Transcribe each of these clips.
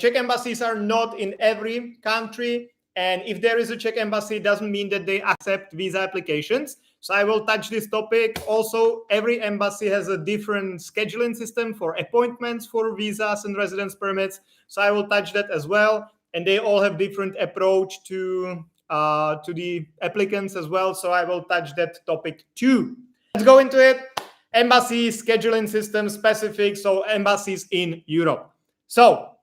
Czech embassies are not in every country. And if there is a Czech embassy, it doesn't mean that they accept visa applications. So I will touch this topic. Also, every embassy has a different scheduling system for appointments for visas and residence permits. So I will touch that as well. And they all have different approach to the applicants as well. So I will touch that topic too. Let's go into it. Embassy scheduling system specific. So embassies in Europe. So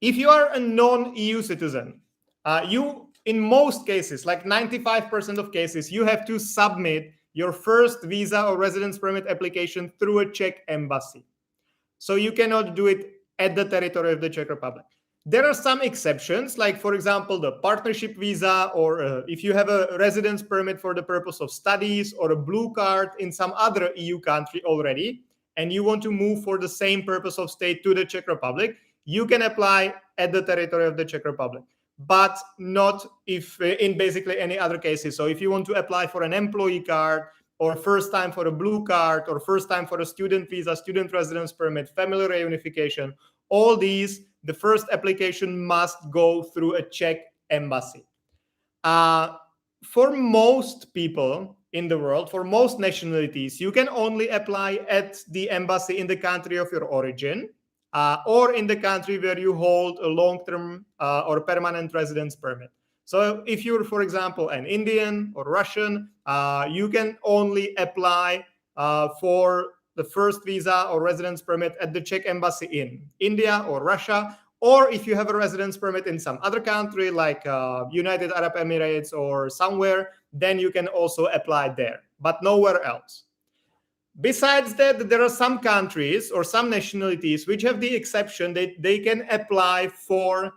if you are a non-EU citizen, you, in most cases, like 95% of cases, you have to submit your first visa or residence permit application through a Czech embassy. So you cannot do it at the territory of the Czech Republic. There are some exceptions, like, for example, the partnership visa, or if you have a residence permit for the purpose of studies or a blue card in some other EU country already, and you want to move for the same purpose of stay to the Czech Republic, you can apply at the territory of the Czech Republic, but not if in basically any other cases. So if you want to apply for an employee card, or first time for a blue card, or first time for a student visa, student residence permit, family reunification, all these, the first application must go through a Czech embassy. For most people in the world, for most nationalities, you can only apply at the embassy in the country of your origin, or in the country where you hold a long-term or permanent residence permit. So if you're, for example, an Indian or Russian, you can only apply for the first visa or residence permit at the Czech embassy in India or Russia. Or if you have a residence permit in some other country like United Arab Emirates or somewhere, then you can also apply there, but nowhere else. Besides that, there are some countries or some nationalities which have the exception that they can apply for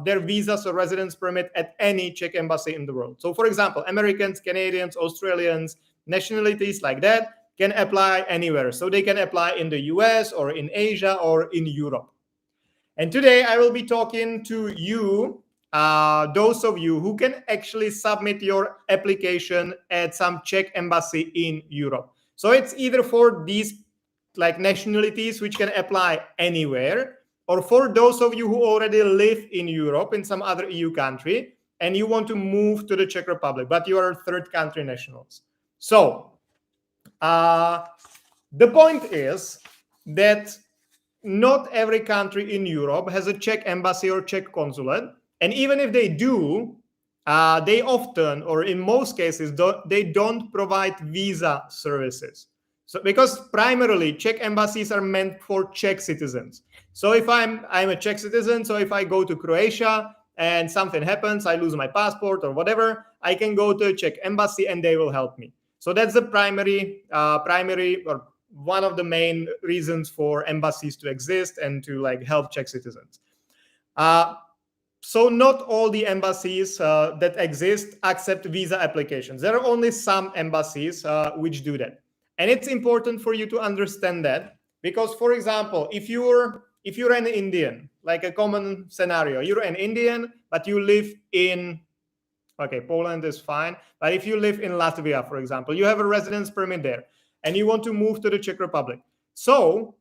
their visas or residence permit at any Czech embassy in the world. So, for example, Americans, Canadians, Australians, nationalities like that can apply anywhere. So they can apply in the US or in Asia or in Europe. And today I will be talking to you, those of you who can actually submit your application at some Czech embassy in Europe. So it's either for these like nationalities which can apply anywhere, or for those of you who already live in Europe in some other EU country and you want to move to the Czech Republic, but you are third country nationals. So the point is that not every country in Europe has a Czech embassy or Czech consulate. And even if they do, they often, or in most cases, they don't provide visa services. So because primarily Czech embassies are meant for Czech citizens. So if I'm a Czech citizen, so if I go to Croatia and something happens, I lose my passport or whatever, I can go to a Czech embassy and they will help me. So that's the primary or one of the main reasons for embassies to exist and to like help Czech citizens. So not all the embassies that exist accept visa applications. There are only some embassies which do that. And it's important for you to understand that because, for example, if you're an Indian, like a common scenario, you're an Indian, but you live in, okay, Poland is fine. But if you live in Latvia, for example, you have a residence permit there and you want to move to the Czech Republic. So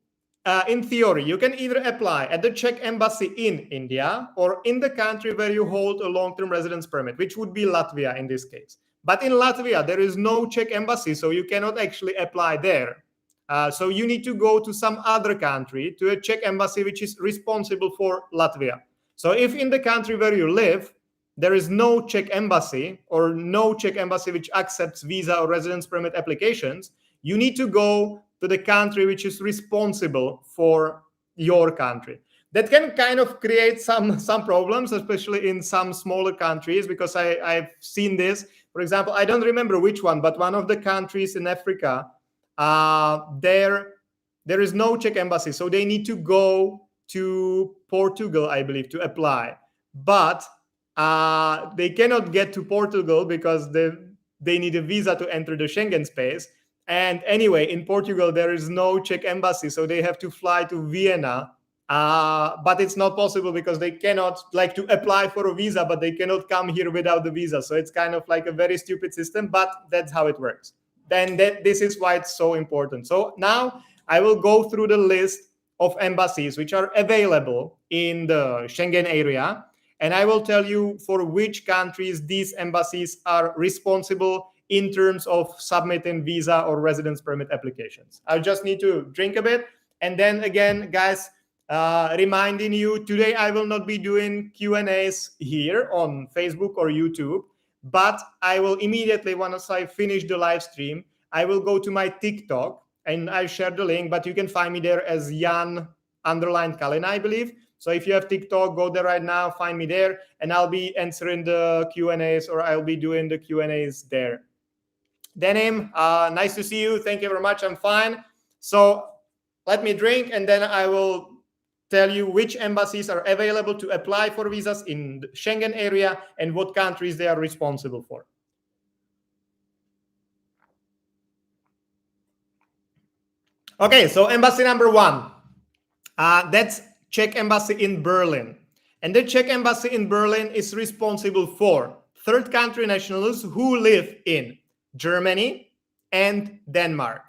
in theory, you can either apply at the Czech embassy in India or in the country where you hold a long-term residence permit, which would be Latvia in this case. But in Latvia, there is no Czech embassy, so you cannot actually apply there. So you need to go to some other country, to a Czech embassy, which is responsible for Latvia. So if in the country where you live, there is no Czech embassy or no Czech embassy which accepts visa or residence permit applications, you need to go to the country which is responsible for your country. That can kind of create some problems, especially in some smaller countries, because I've seen this. For example, I don't remember which one, but one of the countries in Africa, there is no Czech embassy. So they need to go to Portugal, I believe, to apply. But they cannot get to Portugal because they need a visa to enter the Schengen space. And anyway, in Portugal, there is no Czech embassy, so they have to fly to Vienna. But it's not possible because they cannot like to apply for a visa, but they cannot come here without the visa. So it's kind of like a very stupid system, but that's how it works. Then this is why it's so important. So now I will go through the list of embassies which are available in the Schengen area, and I will tell you for which countries these embassies are responsible in terms of submitting visa or residence permit applications. I just need to drink a bit. And then again, guys, reminding you, today I will not be doing Q&As here on Facebook or YouTube, but I will immediately, once I finish the live stream, I will go to my TikTok and I share the link, but you can find me there as Jan_Kalina, I believe. So if you have TikTok, go there right now, find me there, and I'll be answering the Q&As, or I'll be doing the Q&As there. Denim, nice to see you. Thank you very much. I'm fine. So let me drink, and then I will tell you which embassies are available to apply for visas in the Schengen area and what countries they are responsible for. Okay, so embassy number one, that's Czech Embassy in Berlin. And the Czech Embassy in Berlin is responsible for third country nationals who live in Germany and Denmark.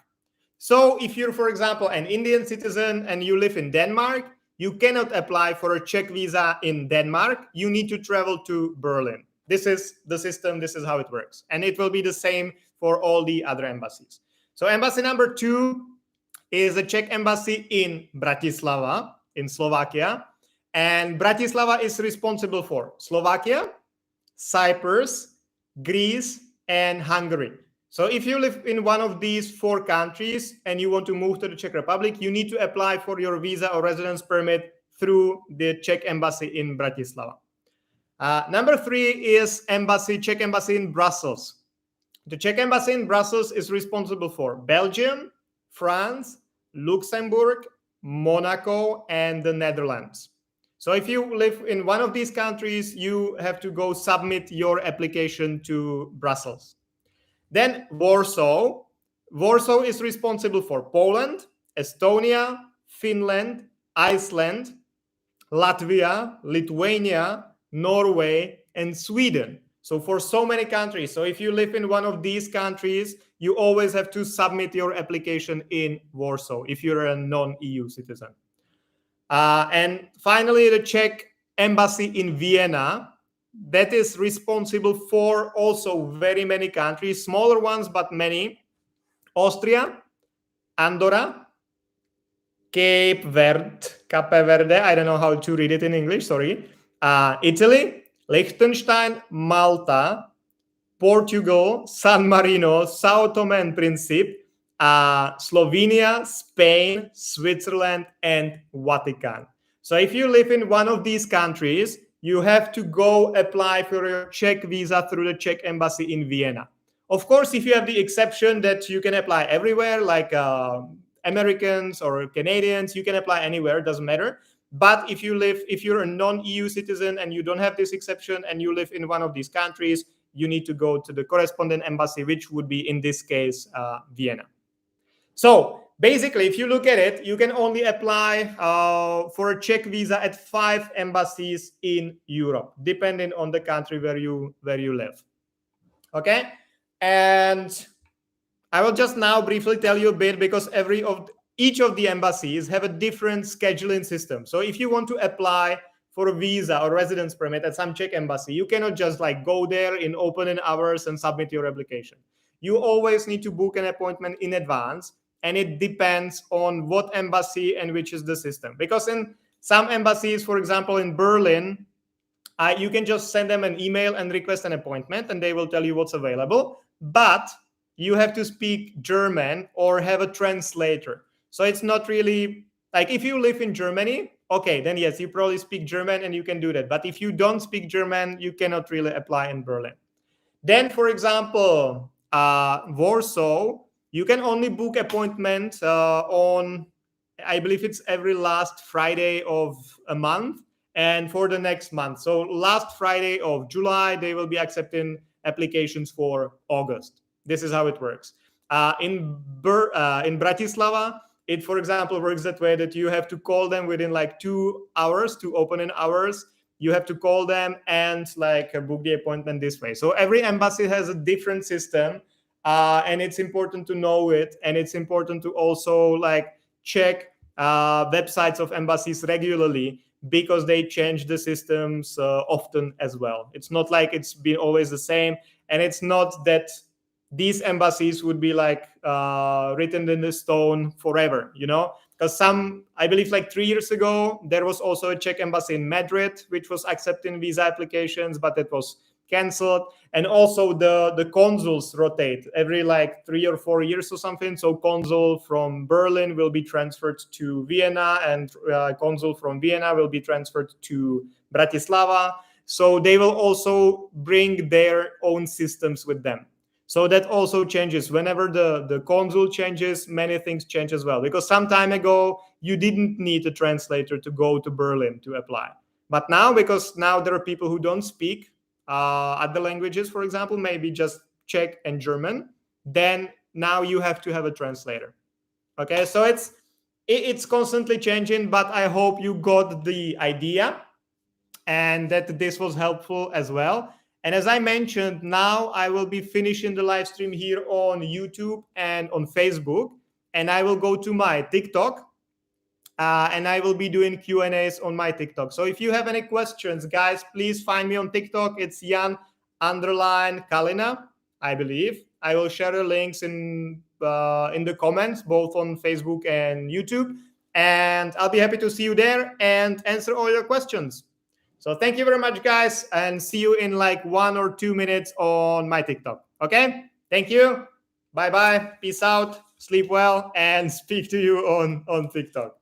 So if you're, for example, an Indian citizen and you live in Denmark, you cannot apply for a Czech visa in Denmark. You need to travel to Berlin. This is the system. This is how it works. And it will be the same for all the other embassies. So embassy number two is the Czech Embassy in Bratislava, in Slovakia. And Bratislava is responsible for Slovakia, Cyprus, Greece, and Hungary. So if you live in one of these four countries and you want to move to the Czech Republic, you need to apply for your visa or residence permit through the Czech Embassy in Bratislava. Number three is Czech Embassy in Brussels. The Czech Embassy in Brussels is responsible for Belgium, France, Luxembourg, Monaco, and the Netherlands. So if you live in one of these countries, you have to go submit your application to Brussels. Then Warsaw. Warsaw is responsible for Poland, Estonia, Finland, Iceland, Latvia, Lithuania, Norway, and Sweden. So for so many countries. So if you live in one of these countries, you always have to submit your application in Warsaw if you're a non-EU citizen. And finally, the Czech Embassy in Vienna, that is responsible for also very many countries, smaller ones, but many. Austria, Andorra, Cape Verde, I don't know how to read it in English, sorry. Italy, Liechtenstein, Malta, Portugal, San Marino, Sao Tome and Principe, Slovenia, Spain, Switzerland, and Vatican. So if you live in one of these countries, you have to go apply for your Czech visa through the Czech Embassy in Vienna. Of course, if you have the exception that you can apply everywhere, like Americans or Canadians, you can apply anywhere, it doesn't matter. But if you're a non-EU citizen and you don't have this exception and you live in one of these countries, you need to go to the correspondent embassy, which would be, in this case, Vienna. So basically, if you look at it, you can only apply for a Czech visa at 5 embassies in Europe, depending on the country where you live. Okay, and I will just now briefly tell you a bit, because each of the embassies have a different scheduling system. So if you want to apply for a visa or residence permit at some Czech embassy, you cannot just go there in opening hours and submit your application. You always need to book an appointment in advance, and it depends on what embassy and which is the system. Because in some embassies, for example, in Berlin, you can just send them an email and request an appointment, and they will tell you what's available. But you have to speak German or have a translator. So it's not really if you live in Germany, okay, then yes, you probably speak German and you can do that. But if you don't speak German, you cannot really apply in Berlin. Then, for example, Warsaw, you can only book appointments on, I believe it's every last Friday of a month and for the next month. So last Friday of July, they will be accepting applications for August. This is how it works. In Bratislava, it, for example, works that way that you have to call them within 2 hours, 2 opening hours. You have to call them and book the appointment this way. So every embassy has a different system, and it's important to know it. And it's important to also check websites of embassies regularly because they change the systems often as well. It's not like it's been always the same, and it's not that these embassies would be like written in the stone forever, you know, because I believe like 3 years ago, there was also a Czech embassy in Madrid, which was accepting visa applications, but it was canceled. And also the consuls rotate every like 3 or 4 years or something. So consul from Berlin will be transferred to Vienna, and consul from Vienna will be transferred to Bratislava. So they will also bring their own systems with them. So that also changes. Whenever the consul changes, many things change as well. Because some time ago, you didn't need a translator to go to Berlin to apply. But now, because now there are people who don't speak other languages, for example, maybe just Czech and German, then now you have to have a translator. Okay, so it's constantly changing, but I hope you got the idea and that this was helpful as well. And as I mentioned, now I will be finishing the live stream here on YouTube and on Facebook, and I will go to my TikTok, and I will be doing Q&As on my TikTok. So if you have any questions, guys, please find me on TikTok. It's Jan_Kalina, I believe. I will share the links in the comments, both on Facebook and YouTube. And I'll be happy to see you there and answer all your questions. So thank you very much, guys, and see you in like 1 or 2 minutes on my TikTok. Okay? Thank you. Bye-bye. Peace out. Sleep well, and speak to you on TikTok.